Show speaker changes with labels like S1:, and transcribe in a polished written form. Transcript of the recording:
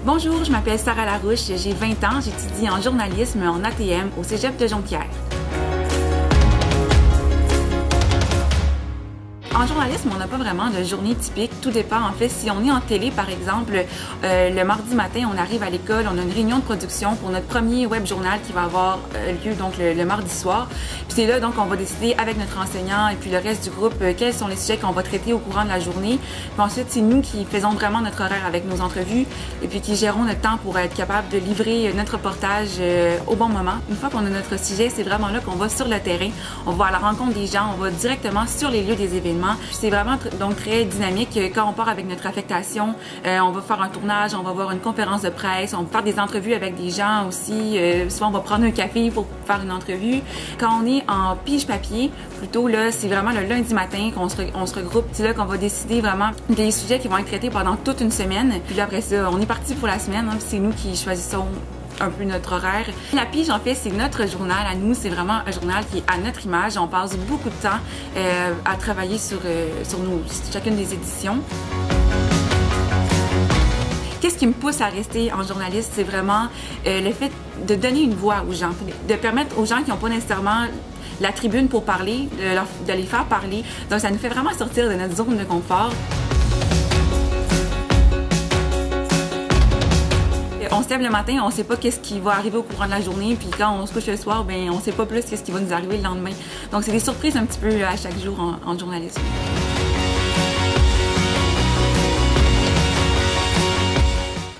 S1: Bonjour, je m'appelle Sarah Larouche, j'ai 20 ans, j'étudie en journalisme en ATM au Cégep de Jonquière. En journalisme, on n'a pas vraiment de journée typique. Tout dépend, en fait. Si on est en télé, par exemple, le mardi matin, on arrive à l'école, on a une réunion de production pour notre premier web journal qui va avoir lieu donc le mardi soir. Puis c'est là, donc, on va décider avec notre enseignant et puis le reste du groupe quels sont les sujets qu'on va traiter au courant de la journée. Puis ensuite, c'est nous qui faisons vraiment notre horaire avec nos entrevues et puis qui gérons notre temps pour être capable de livrer notre reportage au bon moment. Une fois qu'on a notre sujet, c'est vraiment là qu'on va sur le terrain. On va à la rencontre des gens, on va directement sur les lieux des événements. C'est vraiment donc très dynamique. Quand on part avec notre affectation, on va faire un tournage, on va avoir une conférence de presse, on va faire des entrevues avec des gens aussi. Souvent, on va prendre un café pour faire une entrevue. Quand on est en pige papier, plutôt là, c'est vraiment le lundi matin qu'on se regroupe. C'est là qu'on va décider vraiment des sujets qui vont être traités pendant toute une semaine. Puis là, après ça, on est parti pour la semaine. Hein, c'est nous qui choisissons un peu notre horaire. La pige, en fait, c'est notre journal à nous. C'est vraiment un journal qui est à notre image. On passe beaucoup de temps à travailler sur chacune des éditions. Qu'est-ce qui me pousse à rester en journaliste? C'est vraiment le fait de donner une voix aux gens, de permettre aux gens qui n'ont pas nécessairement la tribune pour parler, de les faire parler. Donc, ça nous fait vraiment sortir de notre zone de confort. On se lève le matin, on ne sait pas qu'est-ce qui va arriver au courant de la journée, puis quand on se couche le soir, ben on ne sait pas plus qu'est-ce qui va nous arriver le lendemain. Donc c'est des surprises un petit peu à chaque jour en journalisme.